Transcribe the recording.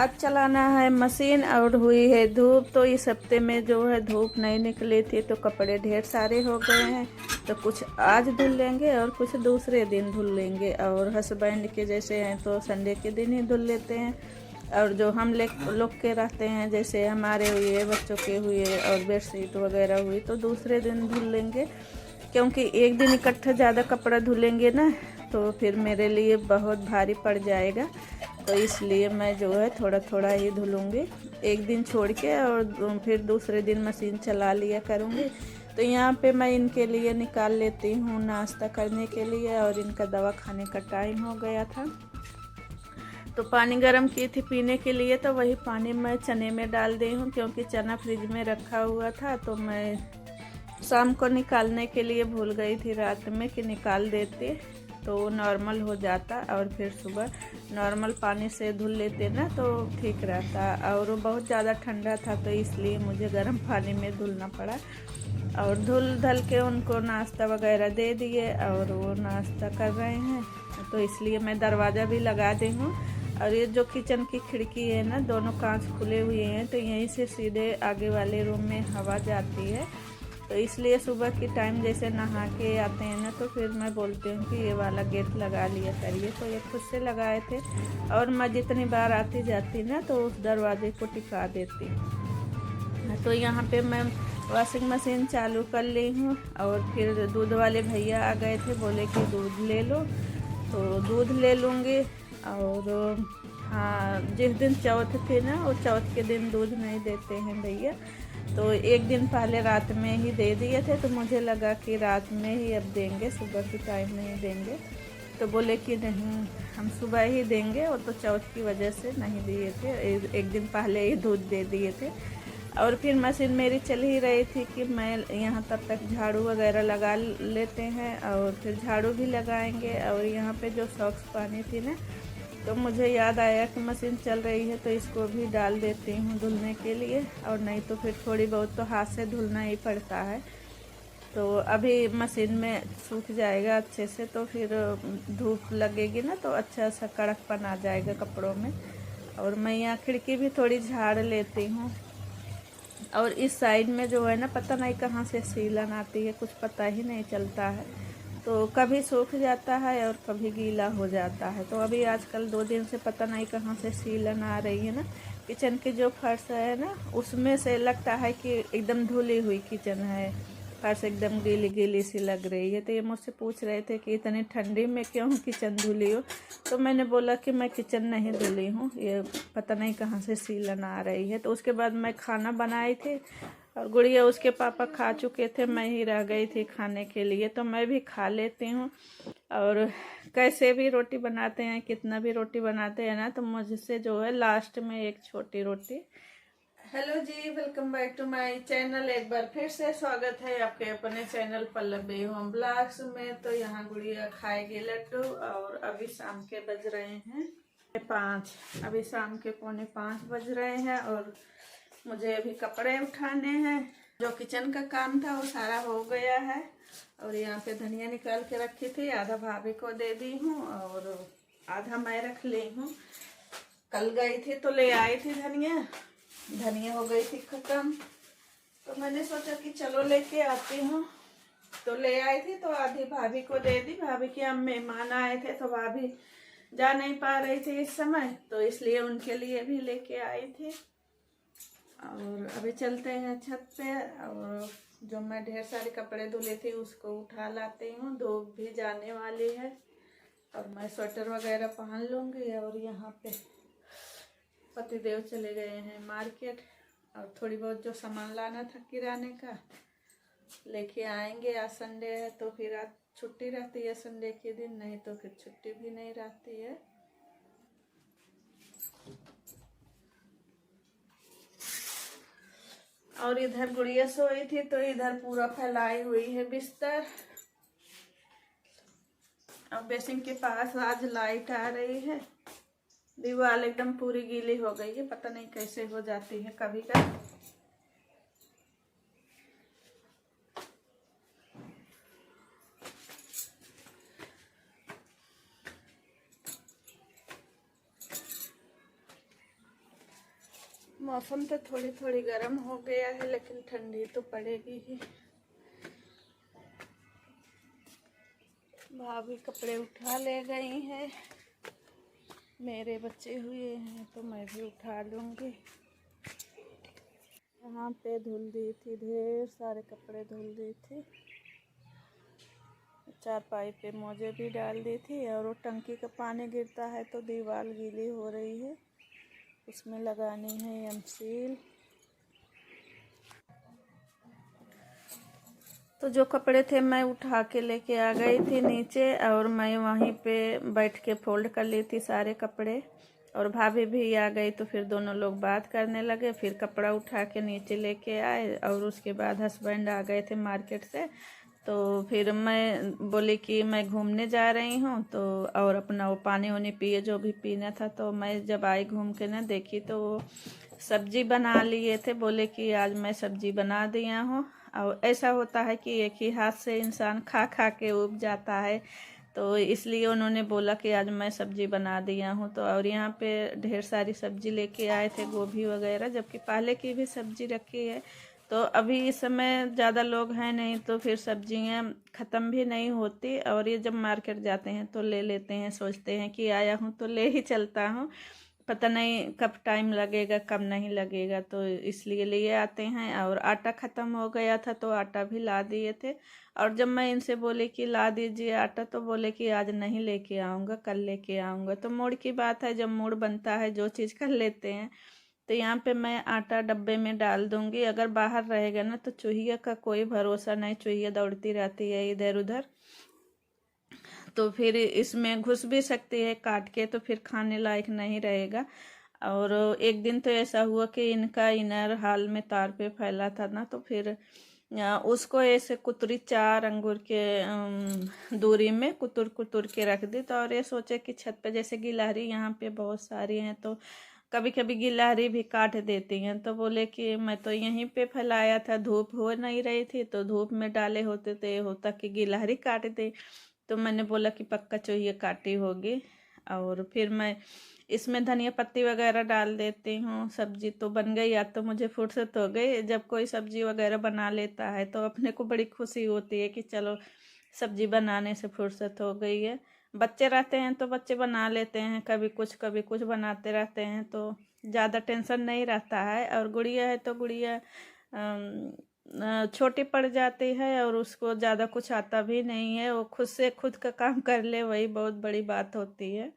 आज चलाना है मशीन और हुई है धूप। तो इस हफ्ते में जो है धूप नहीं निकली थी तो कपड़े ढेर सारे हो गए हैं। तो कुछ आज धुल लेंगे और कुछ दूसरे दिन धुल लेंगे। और हस्बैंड के जैसे हैं तो संडे के दिन ही धुल लेते हैं। और जो हम लोग के रहते हैं जैसे हमारे हुए, बच्चों के हुए और बेडशीट वगैरह हुई तो दूसरे दिन धुल लेंगे। क्योंकि एक दिन इकट्ठा ज़्यादा कपड़ा धुलेंगे ना तो फिर मेरे लिए बहुत भारी पड़ जाएगा। तो इसलिए मैं जो है थोड़ा थोड़ा ही धुलूँगी, एक दिन छोड़ के, और फिर दूसरे दिन मशीन चला लिया करूँगी। तो यहाँ पे मैं इनके लिए निकाल लेती हूँ नाश्ता करने के लिए, और इनका दवा खाने का टाइम हो गया था तो पानी गर्म की थी पीने के लिए। तो वही पानी मैं चने में डाल दी हूँ, क्योंकि चना फ्रिज में रखा हुआ था तो मैं शाम को निकालने के लिए भूल गई थी रात में कि निकाल देते तो नॉर्मल हो जाता, और फिर सुबह नॉर्मल पानी से धुल लेते ना तो ठीक रहता। और वो बहुत ज़्यादा ठंडा था तो इसलिए मुझे गर्म पानी में धुलना पड़ा। और धुल के उनको नाश्ता वगैरह दे दिए और वो नाश्ता कर रहे हैं। तो इसलिए मैं दरवाज़ा भी लगा दी हूँ। और ये जो किचन की खिड़की है ना, दोनों कांच खुले हुए हैं तो यहीं से सीधे आगे वाले रूम में हवा जाती है। तो इसलिए सुबह के टाइम जैसे नहा के आते हैं ना तो फिर मैं बोलती हूँ कि ये वाला गेट लगा लिया करिए। तो ये खुद से लगाए थे, और मैं जितनी बार आती जाती ना तो उस दरवाजे को टिका देती। तो यहाँ पे मैं वॉशिंग मशीन चालू कर ली हूँ। और फिर दूध वाले भैया आ गए थे, बोले कि दूध ले लो, तो दूध ले लूँगी। और हाँ, जिस दिन चौथ थी ना वो चौथ के दिन दूध नहीं देते हैं भैया, तो एक दिन पहले रात में ही दे दिए थे। तो मुझे लगा कि रात में ही अब देंगे, सुबह के टाइम नहीं देंगे। तो बोले कि नहीं, हम सुबह ही देंगे, वो तो चौथ की वजह से नहीं दिए थे, एक दिन पहले ही दूध दे दिए थे। और फिर मशीन मेरी चल ही रही थी कि मैं यहाँ तब तक झाड़ू वगैरह लगा लेते हैं, और फिर झाड़ू भी लगाएंगे। और यहाँ पे जो सॉक्स पानी थी ना तो मुझे याद आया कि मशीन चल रही है तो इसको भी डाल देती हूँ धुलने के लिए, और नहीं तो फिर थोड़ी बहुत तो हाथ से धुलना ही पड़ता है। तो अभी मशीन में सूख जाएगा अच्छे से तो फिर धूप लगेगी ना तो अच्छा सा कड़कपन आ जाएगा कपड़ों में। और मैं यहाँ खिड़की भी थोड़ी झाड़ लेती हूँ। और इस साइड में जो है ना पता नहीं कहाँ से सीलन आती है, कुछ पता ही नहीं चलता है। तो कभी सूख जाता है और कभी गीला हो जाता है। तो अभी आजकल 2 दिन से पता नहीं कहाँ से सीलन आ रही है ना। किचन की जो फर्श है ना उसमें से लगता है कि एकदम धुली हुई किचन है, फर्श एकदम गीली गीली सी लग रही है। तो ये मुझसे पूछ रहे थे कि इतनी ठंडी में क्यों किचन धुली हो। तो मैंने बोला कि मैं किचन नहीं धुली हूँ, ये पता नहीं कहाँ से सीलन आ रही है। तो उसके बाद मैं खाना बनाई थी, और गुड़िया उसके पापा खा चुके थे, मैं ही रह गई थी खाने के लिए। तो मैं भी खा लेती हूँ। और कैसे भी रोटी बनाते हैं, कितना भी रोटी बनाते हैं ना, तो मुझसे जो है लास्ट में एक छोटी रोटी। Hello ji, welcome back to my channel. एक बार फिर से स्वागत है आपके अपने चैनल पल्लवी होम ब्लॉग्स में। तो यहाँ गुड़िया खाएगी लड्डू, और अभी शाम के बज रहे हैं 5। अभी शाम के 4:45 बज रहे हैं, और मुझे अभी कपड़े उठाने हैं। जो किचन का काम था वो सारा हो गया है। और यहाँ पे धनिया निकाल के रखी थी, आधा भाभी को दे दी हूँ और आधा मैं रख ली हूँ। कल गई थी तो ले आई थी धनिया हो गई थी खत्म, तो मैंने सोचा कि चलो लेके आती हूँ। तो ले आई थी तो आधी भाभी को दे दी। भाभी के हम मेहमान आए थे तो भाभी जा नहीं पा रही थी इस समय, तो इसलिए उनके लिए भी लेके आई थी। और अभी चलते हैं छत पे, और जो मैं ढेर सारे कपड़े धुले थे उसको उठा लाती हूँ। धूप भी जाने वाली है, और मैं स्वेटर वगैरह पहन लूँगी। और यहाँ पे पतिदेव चले गए हैं मार्केट, और थोड़ी बहुत जो सामान लाना था किराने का लेके आएंगे। आज संडे है तो फिर आज छुट्टी रहती है संडे के दिन, नहीं तो फिर छुट्टी भी नहीं रहती है। और इधर गुड़िया सोई थी तो इधर पूरा फैलाई हुई है बिस्तर। अब बेसिन के पास आज लाइट आ रही है, दीवार एकदम पूरी गीली हो गई है, पता नहीं कैसे हो जाती है कभी कभी। मौसम तो थोड़ी थोड़ी गर्म हो गया है, लेकिन ठंडी तो पड़ेगी ही। भाभी कपड़े उठा ले गई हैं, मेरे बचे हुए हैं तो मैं भी उठा लूँगी। यहाँ पे धुल दी थी, ढेर सारे कपड़े धुल दी थी। चारपाई पे मोजे भी डाल दी थी, और वो टंकी का पानी गिरता है तो दीवार गीली हो रही है, उसमें लगानी है एमसील। तो जो कपड़े थे मैं उठा के लेके आ गई थी नीचे, और मैं वहीं पे बैठ के फोल्ड कर ली थी सारे कपड़े। और भाभी भी आ गई तो फिर दोनों लोग बात करने लगे। फिर कपड़ा उठा के नीचे लेके आए, और उसके बाद हस्बैंड आ गए थे मार्केट से। तो फिर मैं बोली कि मैं घूमने जा रही हूँ, तो और अपना वो पानी वानी पिए जो भी पीना था। तो मैं जब आई घूम के ना देखी तो वो सब्जी बना लिए थे, बोले कि आज मैं सब्जी बना दिया हूँ। और ऐसा होता है कि एक ही हाथ से इंसान खा खा के उब जाता है, तो इसलिए उन्होंने बोला कि आज मैं सब्जी बना दिया हूँ। तो और यहाँ पे ढेर सारी सब्जी लेके आए थे, गोभी वगैरह, जबकि पहले की भी सब्जी रखी है। तो अभी इस समय ज़्यादा लोग हैं नहीं, तो फिर सब्जियाँ ख़त्म भी नहीं होती। और ये जब मार्केट जाते हैं तो ले लेते हैं, सोचते हैं कि आया हूँ तो ले ही चलता हूँ, पता नहीं कब टाइम लगेगा कब नहीं लगेगा, तो इसलिए लिए आते हैं। और आटा ख़त्म हो गया था तो आटा भी ला दिए थे। और जब मैं इनसे बोली कि ला दीजिए आटा, तो बोले कि आज नहीं लेके आऊँगा, कल लेके आऊँगा। तो मूड की बात है, जब मूड बनता है जो चीज़ कर लेते हैं। तो यहाँ पे मैं आटा डब्बे में डाल दूँगी। अगर बाहर रहेगा ना तो चूहिया का कोई भरोसा नहीं, चूहिया दौड़ती रहती है इधर उधर, तो फिर इसमें घुस भी सकती है काट के, तो फिर खाने लायक नहीं रहेगा। और एक दिन तो ऐसा हुआ कि इनका इनर हाल में तार पे फैला था ना, तो फिर उसको ऐसे कुतरी 4 अंगूर के दूरी में कुतुर कुतुर के रख दी। तो और ये सोचे कि छत पे जैसे गिलहरी यहाँ पे बहुत सारी हैं, तो कभी कभी गिलहरी भी काट देती हैं। तो बोले कि मैं तो यहीं पे फैलाया था, धूप हो नहीं रही थी, तो धूप में डाले होते तो ये होता कि गिलहरी काट दे। तो मैंने बोला कि पक्का चाहिए काटी होगी। और फिर मैं इसमें धनिया पत्ती वगैरह डाल देती हूँ। सब्जी तो बन गई, या तो मुझे फुर्सत हो गई। जब कोई सब्जी वगैरह बना लेता है तो अपने को बड़ी खुशी होती है कि चलो सब्जी बनाने से फुर्सत हो गई है। बच्चे रहते हैं तो बच्चे बना लेते हैं, कभी कुछ बनाते रहते हैं, तो ज़्यादा टेंशन नहीं रहता है। और गुड़िया है तो गुड़िया छोटी पड़ जाती है, और उसको ज़्यादा कुछ आता भी नहीं है, वो खुद से खुद का काम कर ले, वही बहुत बड़ी बात होती है।